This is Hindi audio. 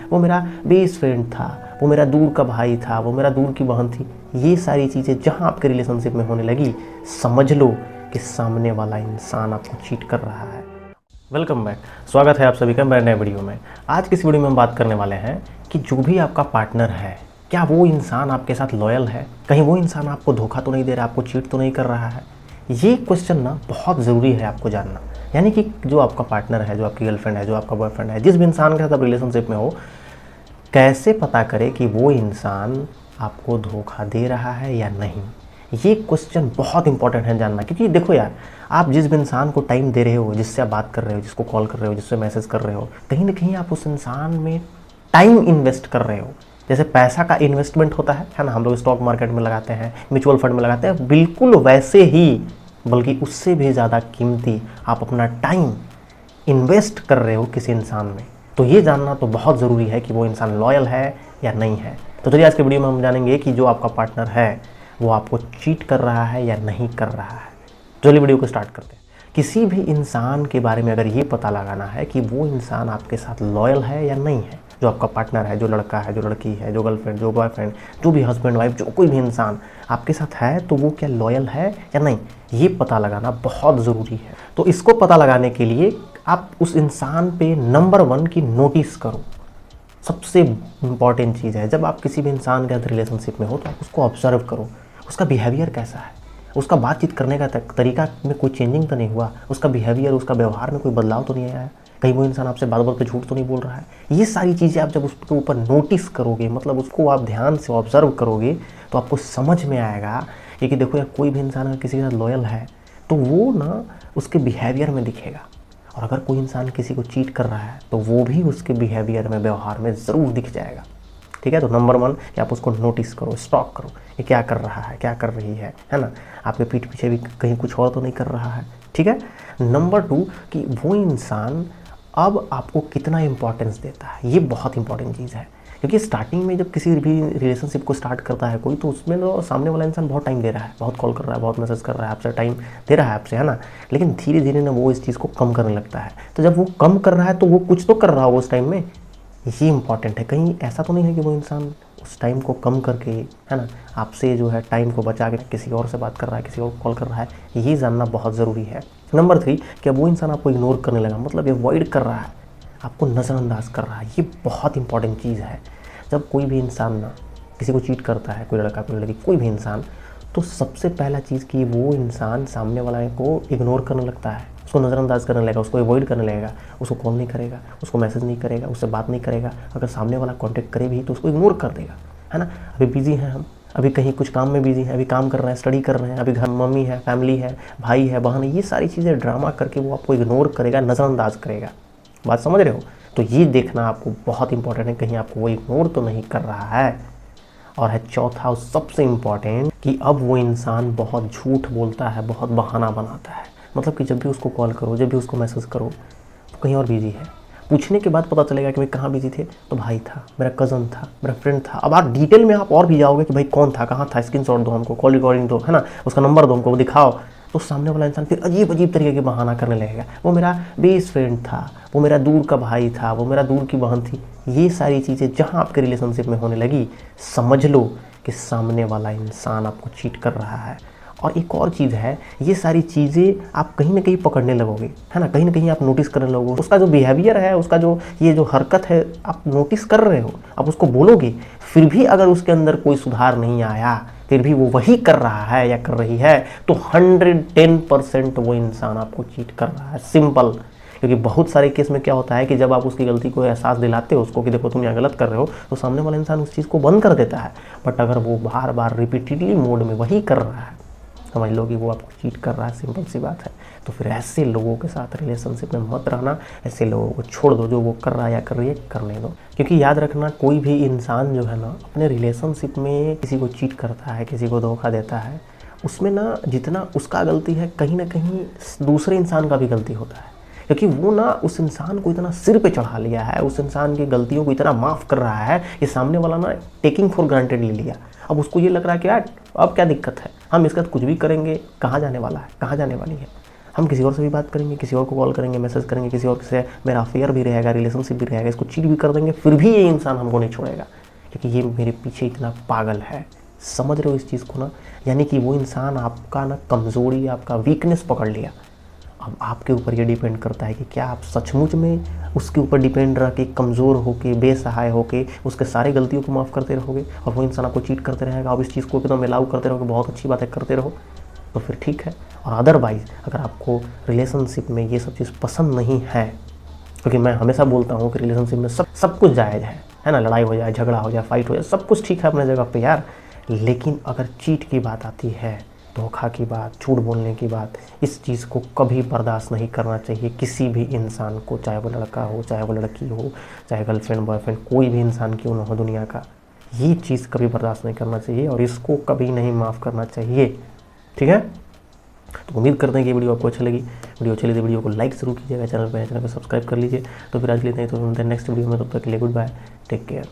वो मेरा बेस्ट फ्रेंड था, वो मेरा दूर का भाई था, वो मेरा दूर की बहन थी। ये सारी चीज़ें जहाँ आपके रिलेशनशिप में होने लगी, समझ लो कि सामने वाला इंसान आपको चीट कर रहा है। वेलकम बैक, स्वागत है आप सभी का मेरे नए वीडियो में। आज की इस वीडियो में हम बात करने वाले हैं कि जो भी आपका पार्टनर है, क्या वो इंसान आपके साथ लॉयल है? कहीं वो इंसान आपको धोखा तो नहीं दे रहा, आपको चीट तो नहीं कर रहा है? ये क्वेश्चन ना बहुत ज़रूरी है आपको जानना। यानी कि जो आपका पार्टनर है, जो आपकी गर्लफ्रेंड है, जो आपका बॉयफ्रेंड है, जिस भी इंसान के साथ आप रिलेशनशिप में हो, कैसे पता करें कि वो इंसान आपको धोखा दे रहा है या नहीं? ये क्वेश्चन बहुत इंपॉर्टेंट है जानना। क्योंकि देखो यार, आप जिस भी इंसान को टाइम दे रहे हो, जिससे आप बात कर रहे हो, जिसको कॉल कर रहे हो, जिससे मैसेज कर रहे हो, कहीं ना कहीं आप उस इंसान में टाइम इन्वेस्ट कर रहे हो। जैसे पैसा का इन्वेस्टमेंट होता है ना, हम लोग स्टॉक मार्केट में लगाते हैं, म्यूचुअल फंड में लगाते हैं, बिल्कुल वैसे ही, बल्कि उससे भी ज़्यादा कीमती आप अपना टाइम इन्वेस्ट कर रहे हो किसी इंसान में। तो ये जानना तो बहुत ज़रूरी है कि वो इंसान लॉयल है या नहीं है। तो चलिए आज के वीडियो में हम जानेंगे कि जो आपका पार्टनर है वो आपको चीट कर रहा है या नहीं कर रहा है। चलिए वीडियो को स्टार्ट करते हैं। किसी भी इंसान के बारे में अगर ये पता लगाना है कि वो इंसान आपके साथ लॉयल है या नहीं है, जो आपका पार्टनर है, जो लड़का है, जो लड़की है, जो गर्लफ्रेंड, जो बॉयफ्रेंड, जो भी हस्बैंड वाइफ, जो कोई भी इंसान आपके साथ है, तो वो क्या लॉयल है या नहीं, ये पता लगाना बहुत ज़रूरी है। तो इसको पता लगाने के लिए आप उस इंसान पे नंबर 1 की नोटिस करो। सबसे इम्पॉर्टेंट चीज़ है, जब आप किसी भी इंसान के साथ रिलेशनशिप में हो तो आप उसको ऑब्जर्व करो। उसका बिहेवियर कैसा है, उसका बातचीत करने का तरीका में कोई चेंजिंग तो नहीं हुआ, उसका बिहेवियर, उसका व्यवहार में कोई बदलाव तो नहीं आया, कहीं वो इंसान आपसे बात बात पे झूठ तो नहीं बोल रहा है। ये सारी चीज़ें आप जब उसके ऊपर नोटिस करोगे, मतलब उसको आप ध्यान से ऑब्जर्व करोगे, तो आपको समझ में आएगा कि देखो यार, कोई भी इंसान अगर किसी के साथ लॉयल है तो वो ना उसके बिहेवियर में दिखेगा, और अगर कोई इंसान किसी को चीट कर रहा है तो वो भी उसके बिहेवियर में, व्यवहार में ज़रूर दिख जाएगा। ठीक है, तो नंबर 1 कि आप उसको नोटिस करो, स्टॉक करो, ये क्या कर रहा है, क्या कर रही है ना, आपके पीठ पीछे भी कहीं कुछ और तो नहीं कर रहा है। ठीक है। नंबर 2 कि वो इंसान अब आपको कितना इंपॉर्टेंस देता है। ये बहुत इंपॉर्टेंट चीज़ है, क्योंकि स्टार्टिंग में जब किसी भी रिलेशनशिप को स्टार्ट करता है कोई, तो उसमें तो सामने वाला इंसान बहुत टाइम दे रहा है, बहुत कॉल कर रहा है, बहुत मैसेज कर रहा है, आपसे टाइम दे रहा है आपसे, है ना। लेकिन धीरे धीरे ना वो इस चीज़ को कम करने लगता है। तो जब वो कम कर रहा है तो वो कुछ तो कर रहा होगा उस टाइम में, ये इंपॉर्टेंट है। कहीं ऐसा तो नहीं है कि वो इंसान उस टाइम को कम करके, है ना, आपसे जो है टाइम को बचा के किसी और से बात कर रहा है, किसी और को कॉल कर रहा है। ये जानना बहुत ज़रूरी है। नंबर 3 कि अब वो इंसान आपको इग्नोर करने लगा, मतलब अवॉइड कर रहा है, आपको नज़रअंदाज कर रहा है। ये बहुत इंपॉर्टेंट चीज़ है। जब कोई भी इंसान ना किसी को चीट करता है, कोई लड़का, कोई लड़की, कोई भी इंसान, तो सबसे पहला चीज़ कि वो इंसान सामने वाला को इग्नोर करने लगता है, उसको नज़रअंदाज करने लगेगा, उसको अवॉइड करने लगेगा, उसको कॉल नहीं करेगा, उसको मैसेज नहीं करेगा, उससे बात नहीं करेगा। अगर सामने वाला कांटेक्ट करे भी तो उसको इग्नोर कर देगा, है ना। अभी बिजी हैं हम, अभी कहीं कुछ काम में बिजी हैं, अभी काम कर रहे हैं, स्टडी कर रहे हैं, अभी घर मम्मी है, फैमिली है, भाई है, बहन है, ये सारी चीज़ें ड्रामा करके वो आपको इग्नोर करेगा, नज़रअंदाज करेगा। बात समझ रहे हो? तो ये देखना आपको बहुत इंपॉर्टेंट है, कहीं आपको वो इग्नोर तो नहीं कर रहा है। और है चौथा और सबसे इम्पॉर्टेंट कि अब वो इंसान बहुत झूठ बोलता है, बहुत बहाना बनाता है। मतलब कि जब भी उसको कॉल करो, जब भी उसको मैसेज करो, तो कहीं और बिजी है। पूछने के बाद पता चलेगा कि भाई कहाँ बिजी थे, तो भाई था, मेरा कज़न था, मेरा फ्रेंड था। अब आप डिटेल में आप और भी जाओगे कि भाई कौन था, कहाँ था, स्क्रीनशॉट दो हमको, कॉल रिकॉर्डिंग दो, है ना, उसका नंबर दो हमको, वो दिखाओ। तो सामने वाला इंसान फिर अजीब अजीब तरीके के बहाना करने लगेगा। वो मेरा बेस्ट फ्रेंड था, वो मेरा दूर का भाई था, वो मेरा दूर की बहन थी। ये सारी चीज़ें जहाँ आपके रिलेशनशिप में होने लगी, समझ लो कि सामने वाला इंसान आपको चीट कर रहा है। और एक और चीज़ है, ये सारी चीज़ें आप कहीं ना कहीं पकड़ने लगोगे, है ना कहीं आप नोटिस करने लगोगे। उसका जो बिहेवियर है, उसका जो ये जो हरकत है, आप नोटिस कर रहे हो, आप उसको बोलोगे, फिर भी अगर उसके अंदर कोई सुधार नहीं आया, फिर भी वो वही कर रहा है या कर रही है, तो 110% वो इंसान आपको चीट कर रहा है। सिंपल। क्योंकि बहुत सारे केस में क्या होता है कि जब आप उसकी गलती को एहसास दिलाते हो उसको कि देखो तुम यहाँ गलत कर रहे हो, तो सामने वाला इंसान उस चीज़ को बंद कर देता है। बट अगर वो बार बार रिपीटेडली मोड में वही कर रहा है, समझ लो कि वो आपको चीट कर रहा है। सिंपल सी बात है। तो फिर ऐसे लोगों के साथ रिलेशनशिप में मत रहना, ऐसे लोगों को छोड़ दो। जो वो कर रहा है या कर रही है, करने दो। क्योंकि याद रखना, कोई भी इंसान जो है ना अपने रिलेशनशिप में किसी को चीट करता है, किसी को धोखा देता है, उसमें ना जितना उसका गलती है, कहीं ना कहीं दूसरे इंसान का भी गलती होता है। क्योंकि वो ना उस इंसान को इतना सिर पे चढ़ा लिया है, उस इंसान की गलतियों को इतना माफ़ कर रहा है कि सामने वाला ना टेकिंग फॉर ग्रांटेड ले लिया। अब उसको ये लग रहा है कि यार अब क्या दिक्कत है, हम इसका कुछ भी करेंगे, कहाँ जाने वाला है, कहाँ जाने वाली है, हम किसी और से भी बात करेंगे, किसी और को कॉल करेंगे, मैसेज करेंगे, किसी और से मेरा अफेयर भी रहेगा, रिलेशनशिप भी रहेगा, इसको चीट भी कर देंगे, फिर भी ये इंसान हमको नहीं छोड़ेगा क्योंकि ये मेरे पीछे इतना पागल है। समझ रहे हो इस चीज़ को ना? यानी कि वो इंसान आपका ना कमज़ोरी, आपका वीकनेस पकड़ लिया। अब आपके ऊपर ये डिपेंड करता है कि क्या आप सचमुच में उसके ऊपर डिपेंड रह के, कमज़ोर होके, बेसहाय होके उसके सारी गलतियों को माफ़ करते रहोगे और वो इंसान आपको चीट करते रहेगा। आप इस चीज़ को एकदम अलाउ करते रहोगे, बहुत अच्छी बात है, करते रहो तो फिर ठीक है। और अदरवाइज़ अगर आपको रिलेशनशिप में ये सब चीज़ पसंद नहीं है, क्योंकि मैं हमेशा बोलता हूँ कि रिलेशनशिप में सब कुछ जायज़ है ना, लड़ाई हो जाए, झगड़ा हो जाए, फाइट हो जाए, सब कुछ ठीक है अपने जगह पे यार, लेकिन अगर चीट की बात आती है, धोखा की बात, झूठ बोलने की बात, इस चीज़ को कभी बर्दाश्त नहीं करना चाहिए किसी भी इंसान को, चाहे वो लड़का हो, चाहे वो लड़की हो, चाहे गर्लफ्रेंड बॉयफ्रेंड, कोई भी इंसान क्यों ना हो दुनिया का, ये चीज़ कभी बर्दाश्त नहीं करना चाहिए और इसको कभी नहीं माफ़ करना चाहिए। ठीक है, तो उम्मीद करते हैं कि वीडियो आपको अच्छी लगी। वीडियो अच्छी लगी तो वीडियो को लाइक ज़रूर कीजिएगा, चैनल पर सब्सक्राइब कर लीजिए। तो फिर आज के लिए नहीं, तो मिलते हैं नेक्स्ट वीडियो में, तब तक के लिए गुड बाय, टेक केयर।